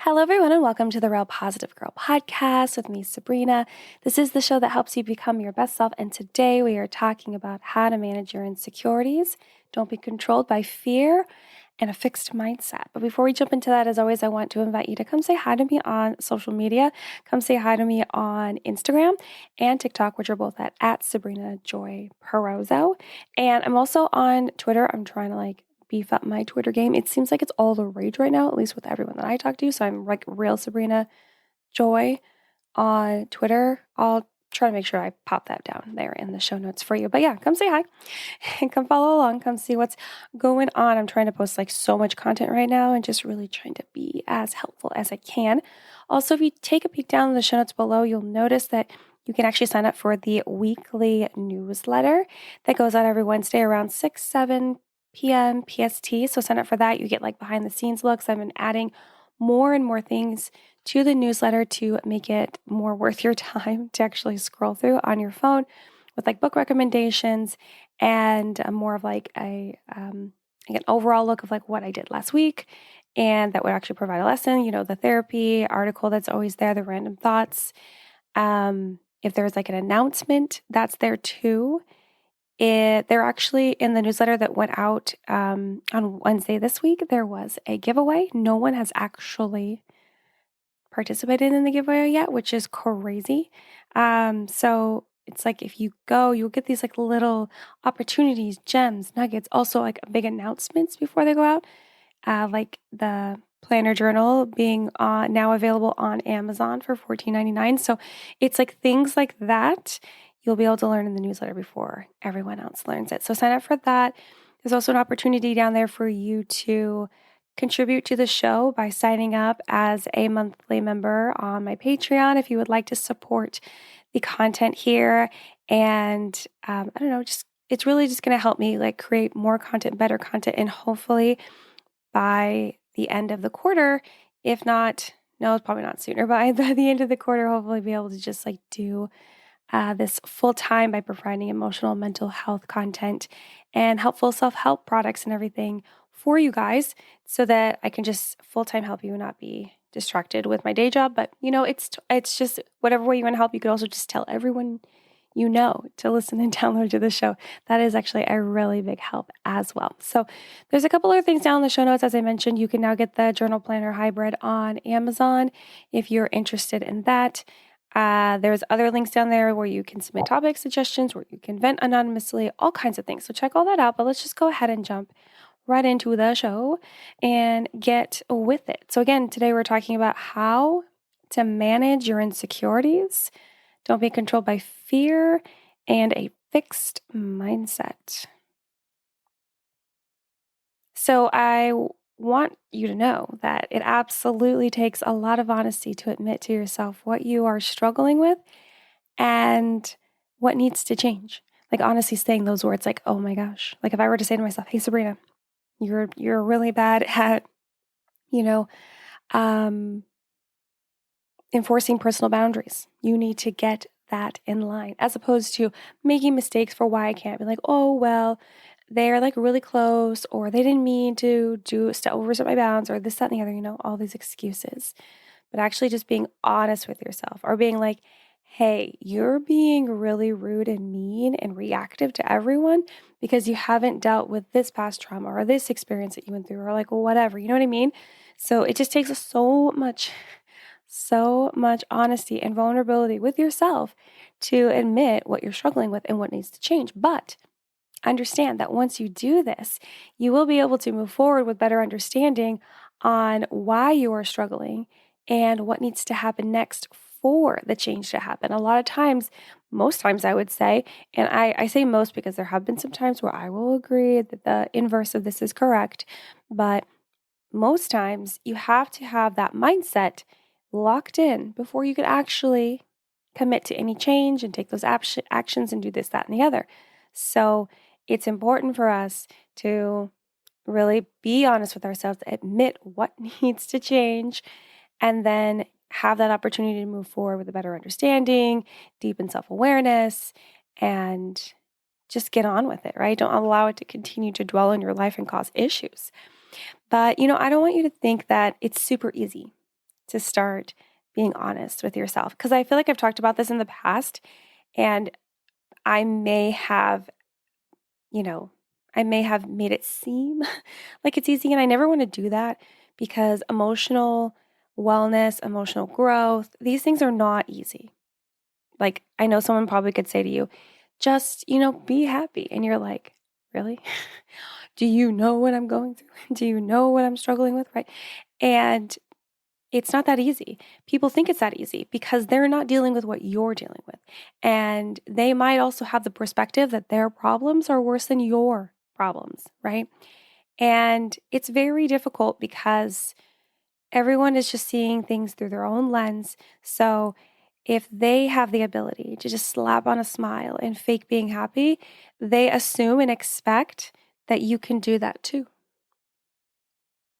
Hello, everyone, and welcome to the Real Positive Girl podcast with me, Sabrina. This is the show that helps you become your best self, and today we are talking about how to manage your insecurities. Don't be controlled by fear and a fixed mindset. But before we jump into that, as always, I want to invite you to come say hi to me on social media. Come say hi to me on Instagram and TikTok, which are both at Sabrina Joy Perozzo. And I'm also on Twitter. I'm trying to beef up my Twitter game. It seems like it's all the rage right now, at least with everyone that I talk to. So I'm like real Sabrina Joy on Twitter. I'll try to make sure I pop that down there in the show notes for you. But yeah, come say hi and come follow along. Come see what's going on. I'm trying to post so much content right now and just really trying to be as helpful as I can. Also, if you take a peek down in the show notes below, you'll notice that you can actually sign up for the weekly newsletter that goes out every Wednesday around 7 p.m. PST. So sign up for that. You get behind the scenes looks. I've been adding more and more things to the newsletter to make it more worth your time to actually scroll through on your phone with book recommendations and more of an overall look of what I did last week. And that would actually provide a lesson, the therapy article that's always there, the random thoughts. If there's an announcement, that's there too. They're actually in the newsletter that went out on Wednesday this week. There was a giveaway. No one has actually participated in the giveaway yet, which is crazy. So it's if you go, you'll get these little opportunities, gems, nuggets, also big announcements before they go out, like the planner journal being now available on Amazon for $14.99. So it's things like that you'll be able to learn in the newsletter before everyone else learns it. So sign up for that. There's also an opportunity down there for you to contribute to the show by signing up as a monthly member on my Patreon if you would like to support the content here. And I don't know, it's really just going to help me create more content, better content, and hopefully by the end of the quarter, if not, no, it's probably not sooner, but by the end of the quarter, hopefully be able to just do this full time by providing emotional and mental health content and helpful self-help products and everything for you guys so that I can just full-time help you and not be distracted with my day job. But it's just whatever way you want to help. You could also just tell everyone to listen and download to the show. That is actually a really big help as well. So there's a couple other things down in the show notes. As I mentioned, you can now get the Journal Planner Hybrid on Amazon if you're interested in that. There's other links down there where you can submit topic suggestions, where you can vent anonymously, all kinds of things. So check all that out. But let's just go ahead and jump right into the show and get with it. So again, today we're talking about how to manage your insecurities. Don't be controlled by fear and a fixed mindset. So I want you to know that it absolutely takes a lot of honesty to admit to yourself what you are struggling with and what needs to change. Honestly saying those words oh my gosh. If I were to say to myself, hey Sabrina, you're really bad at, enforcing personal boundaries. You need to get that in line, as opposed to making mistakes for why I can't. Be oh, well, they're really close, or they didn't mean to overstep my bounds, or this, that, and the other, all these excuses. But actually just being honest with yourself, or being hey, you're being really rude and mean and reactive to everyone because you haven't dealt with this past trauma or this experience that you went through, or whatever, you know what I mean? So it just takes so much honesty and vulnerability with yourself to admit what you're struggling with and what needs to change. But understand that once you do this, you will be able to move forward with better understanding on why you are struggling and what needs to happen next for the change to happen. A lot of times, most times I would say, and I say most because there have been some times where I will agree that the inverse of this is correct, but most times you have to have that mindset locked in before you could actually commit to any change and take those actions and do this, that, and the other. So it's important for us to really be honest with ourselves, admit what needs to change, and then have that opportunity to move forward with a better understanding, deepen self-awareness, and just get on with it, right? Don't allow it to continue to dwell in your life and cause issues. But, I don't want you to think that it's super easy to start being honest with yourself. Because I feel like I've talked about this in the past, and I may have, I may have made it seem like it's easy, and I never want to do that because emotional wellness, emotional growth, these things are not easy. Like, I know someone probably could say to you, just, be happy. And you're like, really? Do you know what I'm going through? Do you know what I'm struggling with? Right. And it's not that easy. People think it's that easy because they're not dealing with what you're dealing with. And they might also have the perspective that their problems are worse than your problems, right? And it's very difficult because everyone is just seeing things through their own lens. So if they have the ability to just slap on a smile and fake being happy, they assume and expect that you can do that too.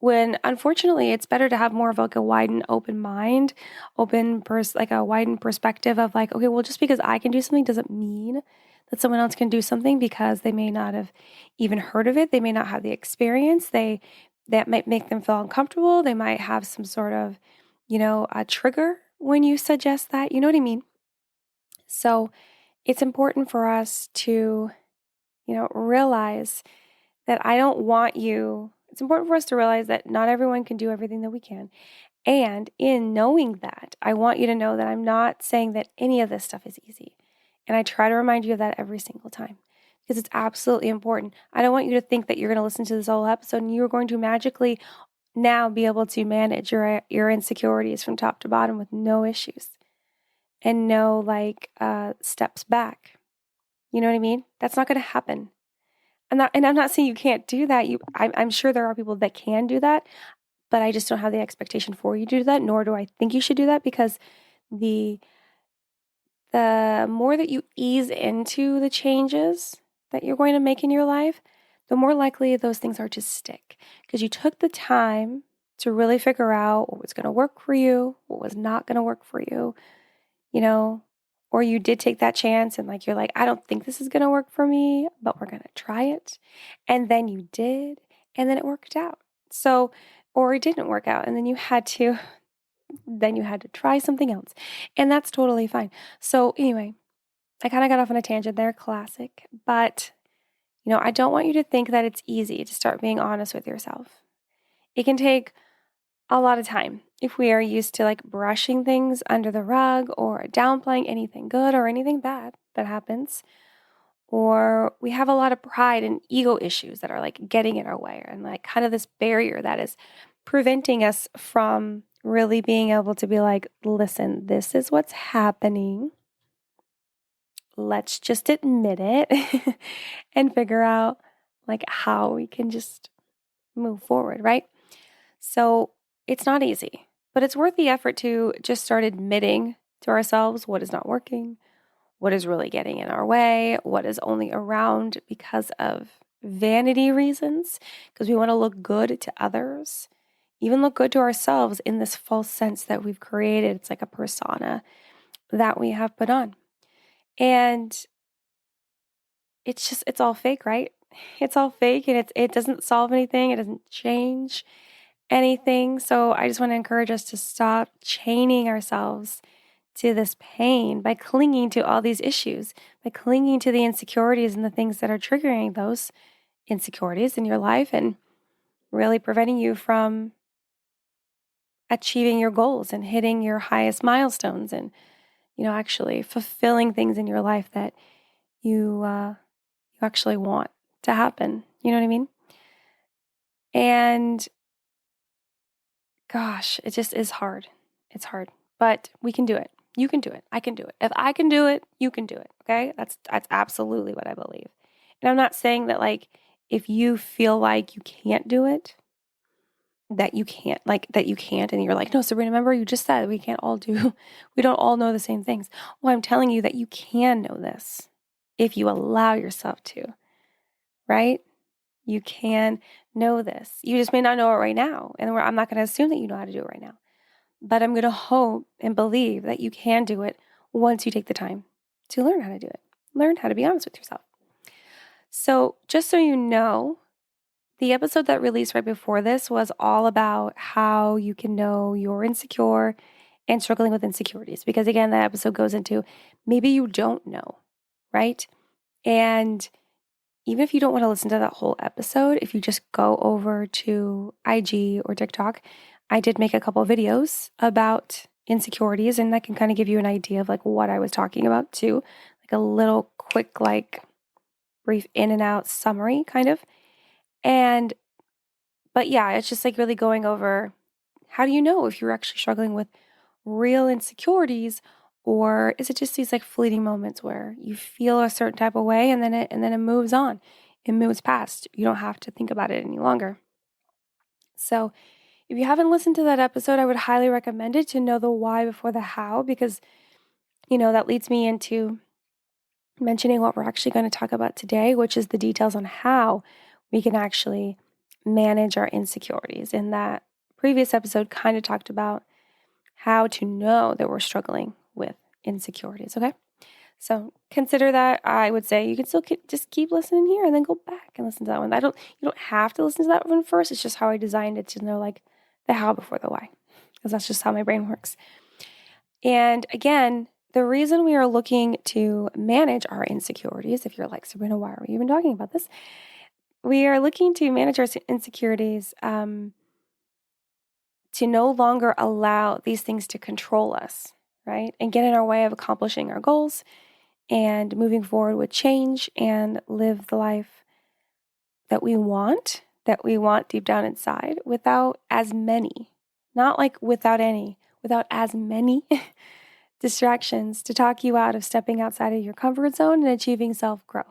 When unfortunately, it's better to have more of like a wide and open mind, like a widened perspective of like, okay, well, just because I can do something doesn't mean that someone else can do something, because they may not have even heard of it. They may not have the experience. That might make them feel uncomfortable. They might have some sort of, a trigger when you suggest that. You know what I mean? So it's important for us to, realize that it's important for us to realize that not everyone can do everything that we can. And in knowing that, I want you to know that I'm not saying that any of this stuff is easy. And I try to remind you of that every single time because it's absolutely important. I don't want you to think that you're going to listen to this whole episode and you're going to magically now be able to manage your insecurities from top to bottom with no issues and no steps back. You know what I mean? That's not going to happen. I'm not saying you can't do that. I'm sure there are people that can do that, but I just don't have the expectation for you to do that, nor do I think you should do that, because the more that you ease into the changes that you're going to make in your life, the more likely those things are to stick, because you took the time to really figure out what was going to work for you, what was not going to work for you, or you did take that chance and you're like, I don't think this is going to work for me, but we're going to try it. And then you did, and then it worked out. So, or it didn't work out, and then you had to try something else. And that's totally fine. So anyway, I kind of got off on a tangent there, classic. But, I don't want you to think that it's easy to start being honest with yourself. It can take a lot of time if we are used to brushing things under the rug or downplaying anything good or anything bad that happens, or we have a lot of pride and ego issues that are getting in our way, and kind of this barrier that is preventing us from really being able to be listen, this is what's happening. Let's just admit it and figure out how we can just move forward, right? So it's not easy, but it's worth the effort to just start admitting to ourselves what is not working, what is really getting in our way, what is only around because of vanity reasons, because we want to look good to others, even look good to ourselves in this false sense that we've created. It's like a persona that we have put on. And it's all fake, right? It's all fake, and it doesn't solve anything. It doesn't change anything. So I just want to encourage us to stop chaining ourselves to this pain by clinging to all these issues, by clinging to the insecurities and the things that are triggering those insecurities in your life and really preventing you from achieving your goals and hitting your highest milestones and, actually fulfilling things in your life that you actually want to happen. You know what I mean? And gosh, it just is hard. It's hard, but we can do it. You can do it. I can do it. If I can do it, you can do it. Okay? That's absolutely what I believe. And I'm not saying that if you feel like you can't do it, that you can't, and you're like, no, Sabrina, remember you just said we don't all know the same things. Well, I'm telling you that you can know this if you allow yourself to, right? You can know this. You just may not know it right now. And I'm not going to assume that you know how to do it right now. But I'm going to hope and believe that you can do it once you take the time to learn how to do it. Learn how to be honest with yourself. So just so you know, The episode that released right before this was all about how you can know you're insecure and struggling with insecurities. Because again, that episode goes into maybe you don't know, right? And even if you don't want to listen to that whole episode, if you just go over to IG or TikTok, I did make a couple of videos about insecurities, and that can kind of give you an idea of like what I was talking about too. Like a little quick, like brief in and out summary kind of. But yeah, it's just like really going over how do you know if you're actually struggling with real insecurities, or is it just these like fleeting moments where you feel a certain type of way and then it moves on. It moves past. You don't have to think about it any longer. So, if you haven't listened to that episode, I would highly recommend it to know the why before the how, because that leads me into mentioning what we're actually going to talk about today, which is the details on how we can actually manage our insecurities. And that previous episode kind of talked about how to know that we're struggling with insecurities, okay? So consider that. I would say you can still just keep listening here and then go back and listen to that one. You don't have to listen to that one first. It's just how I designed it to know like the how before the why, because that's just how my brain works. And again, the reason we are looking to manage our insecurities, if you're like, Sabrina, why are we even talking about this? We are looking to manage our insecurities to no longer allow these things to control us, right? And get in our way of accomplishing our goals and moving forward with change and live the life that we want deep down inside without as many, not like without any, without as many distractions to talk you out of stepping outside of your comfort zone and achieving self-growth.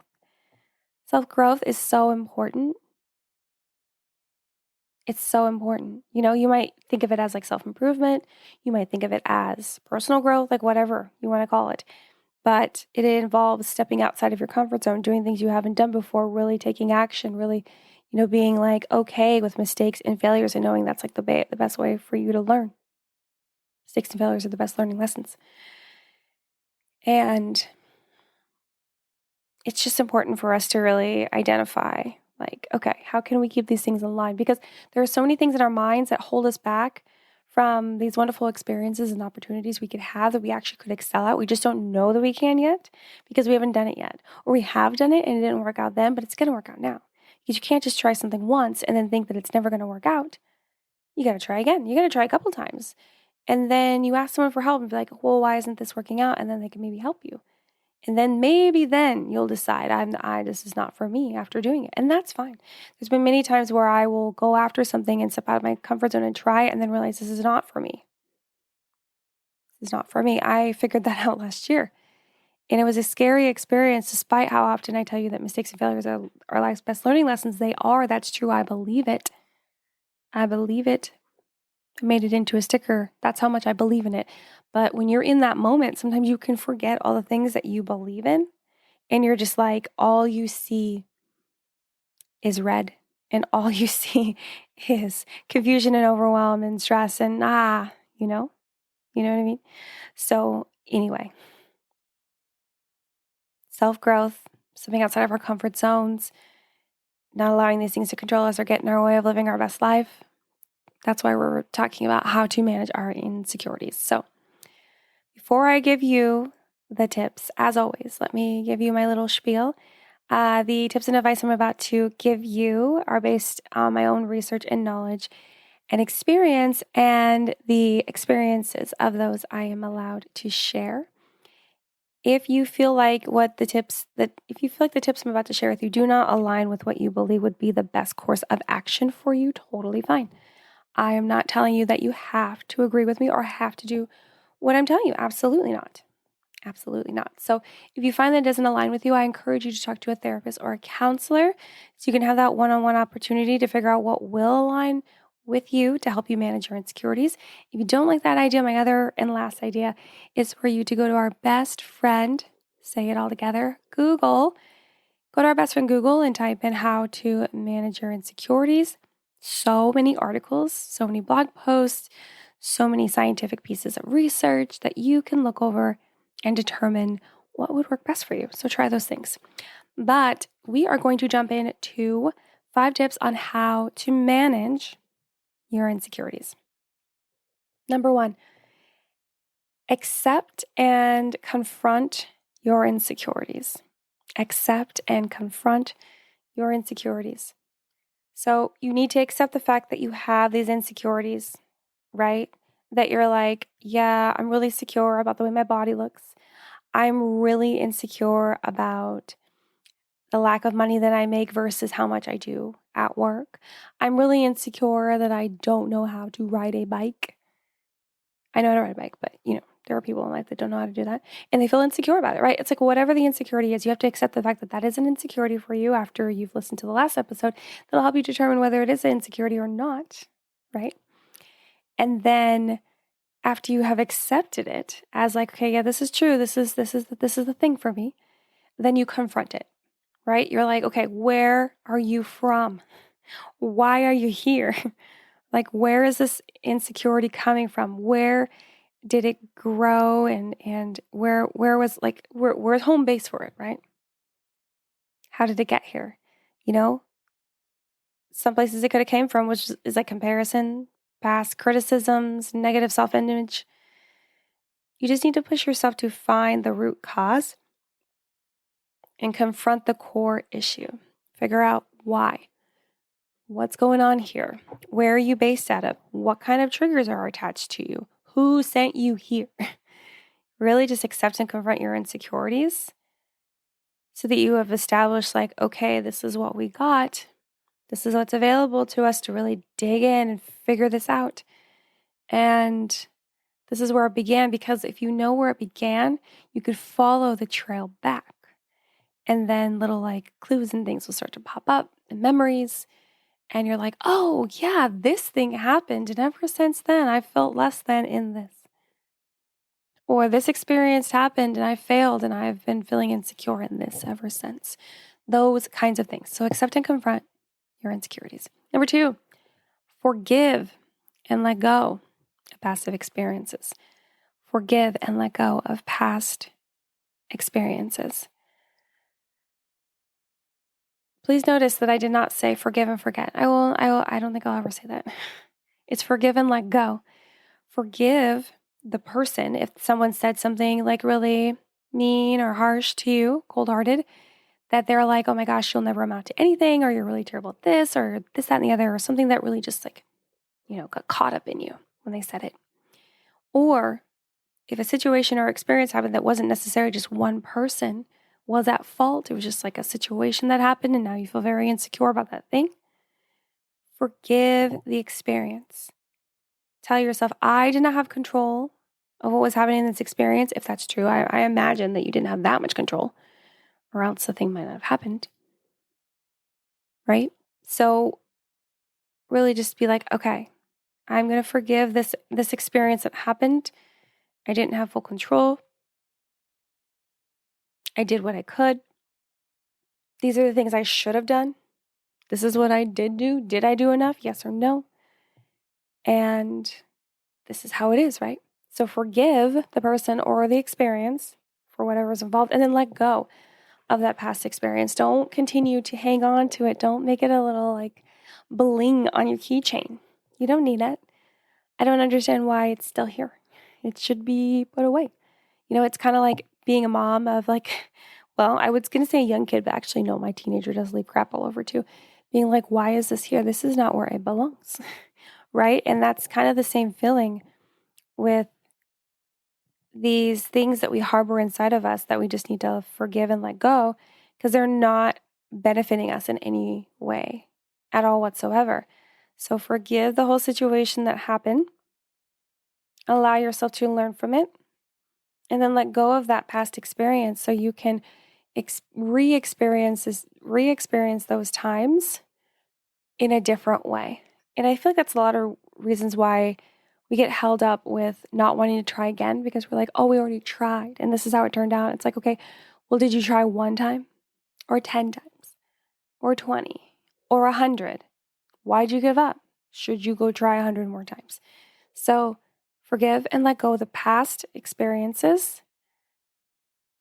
Self-growth is so important. It's so important. You might think of it as like self-improvement. You might think of it as personal growth, like whatever you want to call it. But it involves stepping outside of your comfort zone, doing things you haven't done before, really taking action, really, being like okay with mistakes and failures and knowing that's like the best way for you to learn. Mistakes and failures are the best learning lessons. And it's just important for us to really identify like, okay, how can we keep these things in line? Because there are so many things in our minds that hold us back from these wonderful experiences and opportunities we could have that we actually could excel at. We just don't know that we can yet because we haven't done it yet. Or we have done it and it didn't work out then, but it's going to work out now. Because you can't just try something once and then think that it's never going to work out. You got to try again. You got to try a couple times. And then you ask someone for help and be like, well, why isn't this working out? And then they can maybe help you. And then maybe then you'll decide this is not for me after doing it. And that's fine. There's been many times where I will go after something and step out of my comfort zone and try it and then realize this is not for me. This is not for me. I figured that out last year. And it was a scary experience, despite how often I tell you that mistakes and failures are life's best learning lessons. They are. That's true. I believe it. I believe it. I made it into a sticker. That's how much I believe in it. But when you're in that moment, sometimes you can forget all the things that you believe in. And you're just like, all you see is red. And all you see is confusion and overwhelm and stress and you know what I mean? So anyway, self-growth, stepping outside of our comfort zones, not allowing these things to control us or get in our way of living our best life. That's why we're talking about how to manage our insecurities. So before I give you the tips, as always, let me give you my little spiel. The tips and advice I'm about to give you are based on my own research and knowledge and experience and the experiences of those I am allowed to share. If you feel like the tips I'm about to share with you do not align with what you believe would be the best course of action for you, totally fine. I am not telling you that you have to agree with me or have to do what I'm telling you. Absolutely not. Absolutely not. So if you find that it doesn't align with you, I encourage you to talk to a therapist or a counselor so you can have that one-on-one opportunity to figure out what will align with you to help you manage your insecurities. If you don't like that idea, my other and last idea is for you to go to our best friend, say it all together, Google. Go to our best friend Google and type in how to manage your insecurities. So many articles, so many blog posts, so many scientific pieces of research that you can look over and determine what would work best for you. So try those things. But we are going to jump into 5 tips on how to manage your insecurities. Number 1, accept and confront your insecurities. Accept and confront your insecurities. So you need to accept the fact that you have these insecurities, right? That you're like, yeah, I'm really insecure about the way my body looks. I'm really insecure about the lack of money that I make versus how much I do at work. I'm really insecure that I don't know how to ride a bike. I know how to ride a bike, but there are people in life that don't know how to do that and they feel insecure about it, right? It's like whatever the insecurity is, you have to accept the fact that that is an insecurity for you after you've listened to the last episode. That'll help you determine whether it is an insecurity or not, right? And then after you have accepted it as like, okay, yeah, this is true. This is the thing for me. Then you confront it, right? You're like, okay, where are you from? Why are you here? Like, where is this insecurity coming from? Where did it grow and where's home base for it, right? How did it get here? Some places it could have came from, which is like comparison, past criticisms, negative self-image. You just need to push yourself to find the root cause and confront the core issue. Figure out why. What's going on here? Where are you based out of? What kind of triggers are attached to you? Who sent you here? Really just accept and confront your insecurities so that you have established like, okay, this is what we got. This is what's available to us to really dig in and figure this out. And this is where it began, because if you know where it began, you could follow the trail back. And then little like clues and things will start to pop up and memories. And you're like, oh yeah, this thing happened. And ever since then, I felt less than in this. Or this experience happened and I failed and I've been feeling insecure in this ever since. Those kinds of things. So accept and confront your insecurities. Number 2, forgive and let go of past experiences. Forgive and let go of past experiences. Please notice that I did not say forgive and forget. I don't think I'll ever say that. It's forgive and let go. Forgive the person if someone said something like really mean or harsh to you, cold-hearted, that they're like, oh my gosh, you'll never amount to anything, or you're really terrible at this, or this, that, and the other, or something that really just like, got caught up in you when they said it. Or if a situation or experience happened that wasn't necessarily just one person was at fault, it was just like a situation that happened and now you feel very insecure about that thing, forgive the experience. Tell yourself, I did not have control of what was happening in this experience. If that's true, I imagine that you didn't have that much control, or else the thing might not have happened, right? So really just be like, okay, I'm going to forgive this experience that happened. I didn't have full control. I did what I could. These are the things I should have done. This is what I did do. Did I do enough? Yes or no? And this is how it is, right? So forgive the person or the experience for whatever's involved, and then let go of that past experience. Don't continue to hang on to it. Don't make it a little like bling on your keychain. You don't need it. I don't understand why it's still here. It should be put away. It's kind of like being a mom of like, well, I was going to say a young kid, but actually no, my teenager does leave crap all over too. Being like, why is this here? This is not where it belongs, right? And that's kind of the same feeling with these things that we harbor inside of us that we just need to forgive and let go, because they're not benefiting us in any way at all whatsoever. So forgive the whole situation that happened. Allow yourself to learn from it, and then let go of that past experience so you can re-experience those times in a different way. And I feel like that's a lot of reasons why we get held up with not wanting to try again, because we're like, oh, we already tried and this is how it turned out. It's like, okay, well, did you try one time or 10 times or 20 or 100? Why'd you give up? Should you go try 100 more times? So forgive and let go of the past experiences,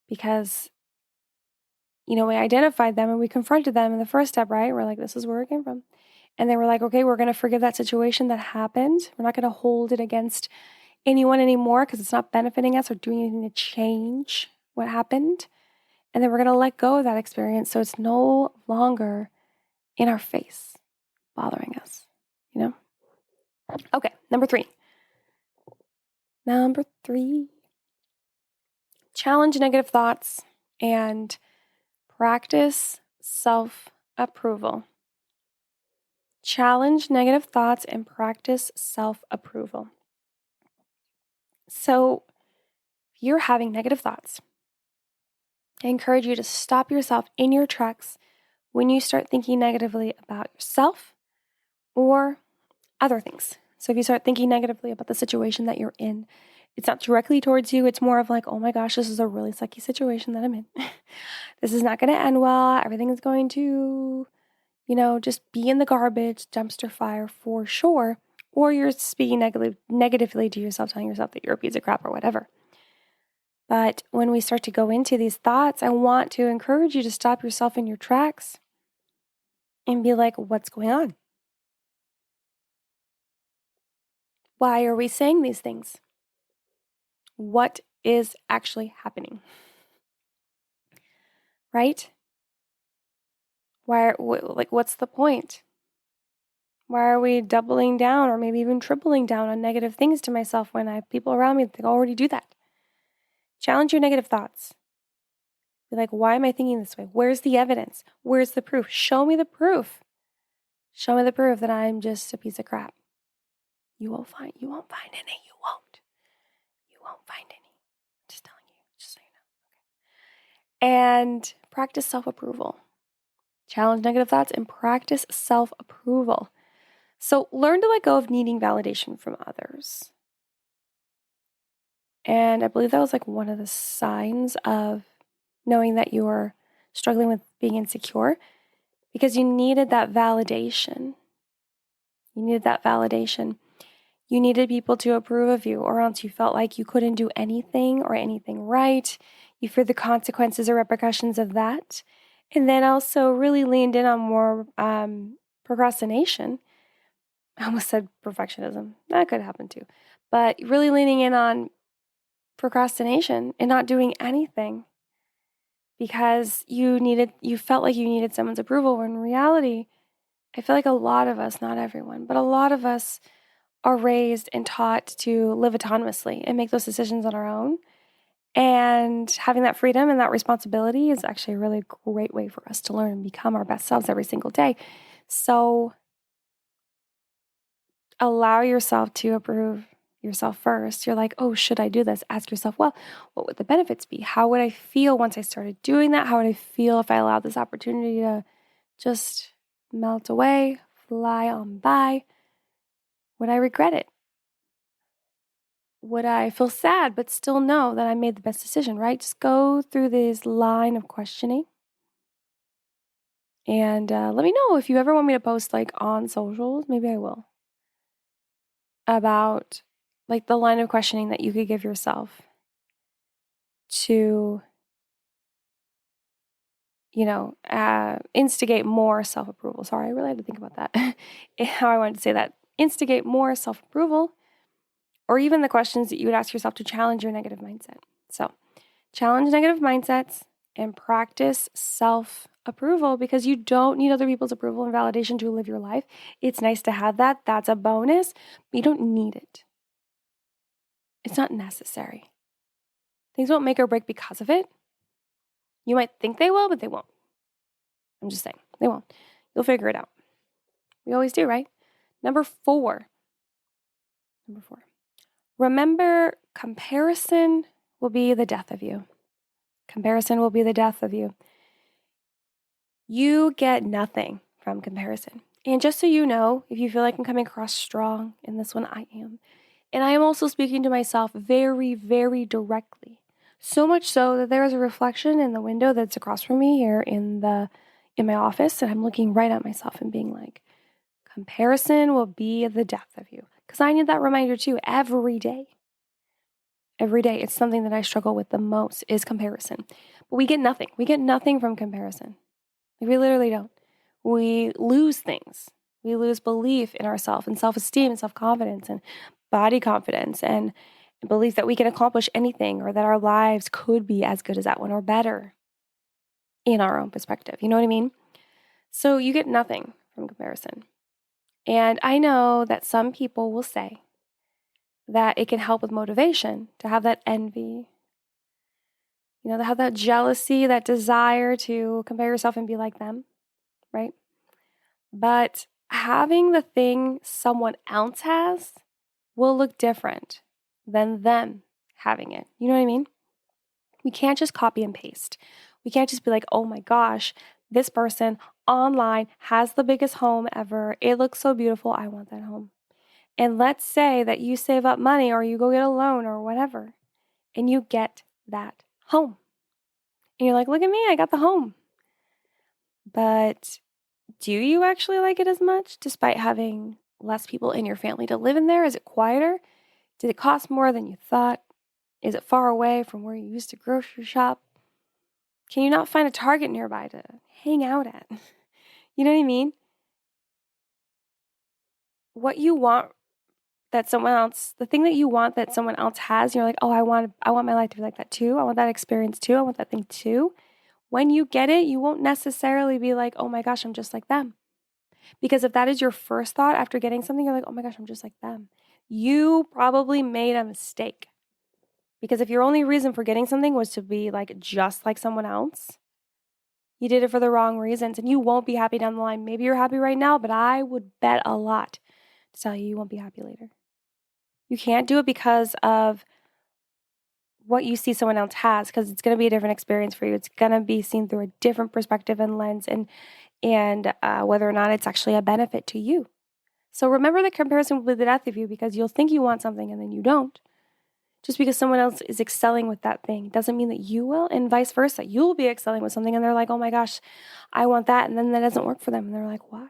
because we identified them and we confronted them in the first step, right? We're like, this is where it came from. And then we're like, okay, we're going to forgive that situation that happened. We're not going to hold it against anyone anymore because it's not benefiting us or doing anything to change what happened. And then we're going to let go of that experience so it's no longer in our face, bothering us, Okay, number three. Challenge negative thoughts and practice self-approval. Challenge negative thoughts and practice self-approval. So, if you're having negative thoughts, I encourage you to stop yourself in your tracks when you start thinking negatively about yourself or other things. So if you start thinking negatively about the situation that you're in, it's not directly towards you. It's more of like, oh my gosh, this is a really sucky situation that I'm in. This is not going to end well. Everything is going to, just be in the garbage, dumpster fire for sure. Or you're speaking negatively to yourself, telling yourself that you're a piece of crap or whatever. But when we start to go into these thoughts, I want to encourage you to stop yourself in your tracks and be like, what's going on? Why are we saying these things? What is actually happening? Right? What's the point? Why are we doubling down or maybe even tripling down on negative things to myself when I have people around me that already do that? Challenge your negative thoughts. Be like, why am I thinking this way? Where's the evidence? Where's the proof? Show me the proof. Show me the proof that I'm just a piece of crap. You won't find any. You won't find any. I'm just telling you, just so you know. Okay. And practice self-approval. Challenge negative thoughts and practice self-approval. So learn to let go of needing validation from others. And I believe that was like one of the signs of knowing that you were struggling with being insecure, because you needed that validation. You needed people to approve of you, or else you felt like you couldn't do anything or anything right. You feared the consequences or repercussions of that. And then also really leaned in on more procrastination. I almost said perfectionism. That could happen too. But really leaning in on procrastination and not doing anything because you felt like you needed someone's approval, when in reality, I feel like a lot of us, not everyone, but a lot of us are raised and taught to live autonomously and make those decisions on our own. And having that freedom and that responsibility is actually a really great way for us to learn and become our best selves every single day. So allow yourself to approve yourself first. You're like, oh, should I do this? Ask yourself, well, what would the benefits be? How would I feel once I started doing that? How would I feel if I allowed this opportunity to just melt away, fly on by? Would I regret it? Would I feel sad but still know that I made the best decision, right? Just go through this line of questioning. And let me know if you ever want me to post like on socials. Maybe I will. About like the line of questioning that you could give yourself to, instigate more self-approval. Sorry, I really had to think about that. How I wanted to say that. Instigate more self-approval, or even the questions that you would ask yourself to challenge your negative mindset. So, challenge negative mindsets and practice self-approval, because you don't need other people's approval and validation to live your life. It's nice to have that. That's a bonus, but you don't need it. It's not necessary. Things won't make or break because of it. You might think they will, but they won't. I'm just saying, they won't. You'll figure it out. We always do, right? Number four. Remember, comparison will be the death of you. Comparison will be the death of you. You get nothing from comparison. And just so you know, if you feel like I'm coming across strong in this one, I am. And I am also speaking to myself very, very directly. So much so that there is a reflection in the window that's across from me here in my office, and I'm looking right at myself and being like, comparison will be the death of you. Because I need that reminder too every day. Every day, it's something that I struggle with the most is comparison. But we get nothing. We get nothing from comparison. Like, we literally don't. We lose things. We lose belief in ourselves and self-esteem and self-confidence and body confidence and belief that we can accomplish anything or that our lives could be as good as that one or better in our own perspective. You know what I mean? So you get nothing from comparison. And I know that some people will say that it can help with motivation to have that envy, to have that jealousy, that desire to compare yourself and be like them, right? But having the thing someone else has will look different than them having it. You know what I mean? We can't just copy and paste. We can't just be like, oh my gosh, this person online has the biggest home ever. It looks so beautiful. I want that home. And let's say that you save up money or you go get a loan or whatever, and you get that home. And you're like, look at me, I got the home. But do you actually like it as much despite having less people in your family to live in there? Is it quieter? Did it cost more than you thought? Is it far away from where you used to grocery shop? Can you not find a Target nearby to hang out at? You know what I mean? What you want that someone else, the thing that you want that someone else has, you're like, oh, I want my life to be like that too. I want that experience too. I want that thing too. When you get it, you won't necessarily be like, oh my gosh, I'm just like them. Because if that is your first thought after getting something, you're like, oh my gosh, I'm just like them. You probably made a mistake. Because if your only reason for getting something was to be like just like someone else, you did it for the wrong reasons and you won't be happy down the line. Maybe you're happy right now, but I would bet a lot to tell you won't be happy later. You can't do it because of what you see someone else has, because it's going to be a different experience for you. It's going to be seen through a different perspective and lens, and whether or not it's actually a benefit to you. So remember that comparison will be the death of you, because you'll think you want something and then you don't. Just because someone else is excelling with that thing doesn't mean that you will, and vice versa. You'll be excelling with something and they're like, oh my gosh, I want that. And then that doesn't work for them. And they're like, why?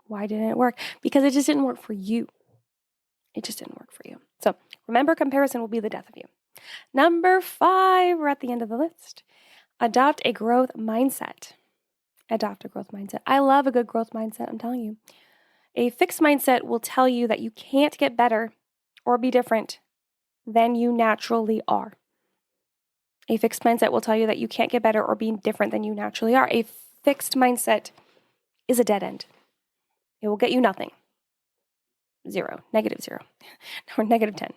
Why didn't it work? Because it just didn't work for you. It just didn't work for you. So remember, comparison will be the death of you. Number 5, we're at the end of the list. Adopt a growth mindset. Adopt a growth mindset. I love a good growth mindset, I'm telling you. A fixed mindset will tell you that you can't get better or be different than you naturally are. A fixed mindset will tell you that you can't get better or be different than you naturally are. A fixed mindset is a dead end. It will get you nothing. 0, -0, or -10.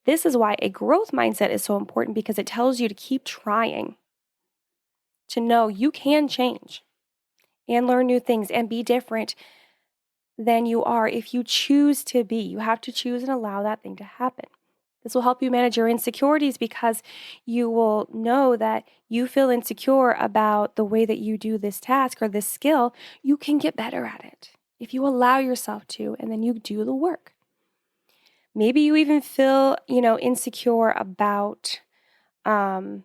This is why a growth mindset is so important, because it tells you to keep trying, to know you can change and learn new things and be different than you are if you choose to be. You have to choose and allow that thing to happen. This will help you manage your insecurities, because you will know that you feel insecure about the way that you do this task or this skill. You can get better at it if you allow yourself to, and then you do the work. Maybe you even feel, insecure about, like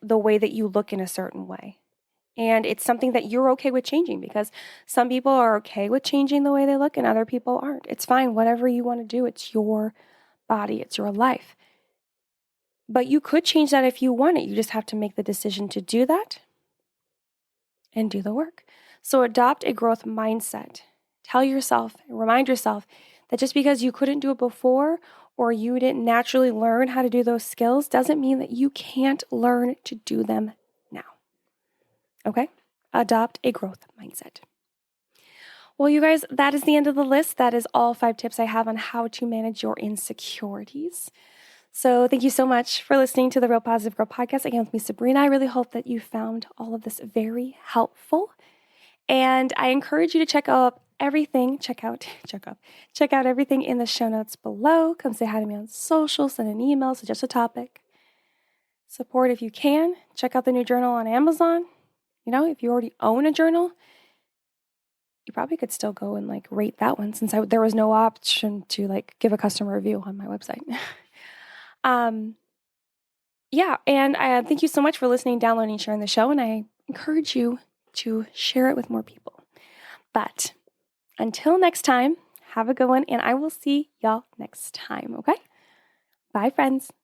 the way that you look in a certain way. And it's something that you're okay with changing, because some people are okay with changing the way they look and other people aren't. It's fine. Whatever you want to do, it's your body, it's your life. But you could change that if you want it. You just have to make the decision to do that and do the work. So adopt a growth mindset. Tell yourself, remind yourself that just because you couldn't do it before, or you didn't naturally learn how to do those skills, doesn't mean that you can't learn to do them now. Okay? Adopt a growth mindset. Well, you guys, that is the end of the list. That is all 5 tips I have on how to manage your insecurities. So thank you so much for listening to the Real Positive Girl podcast. Again, with me, Sabrina. I really hope that you found all of this very helpful. And I encourage you to check out everything in the show notes below. Come say hi to me on social, send an email, suggest a topic. Support if you can. Check out the new journal on Amazon. If you already own a journal, you probably could still go and rate that one, since there was no option to give a customer review on my website. And thank you so much for listening, downloading, and sharing the show. And I encourage you to share it with more people. But until next time, have a good one, and I will see y'all next time, okay? Bye, friends.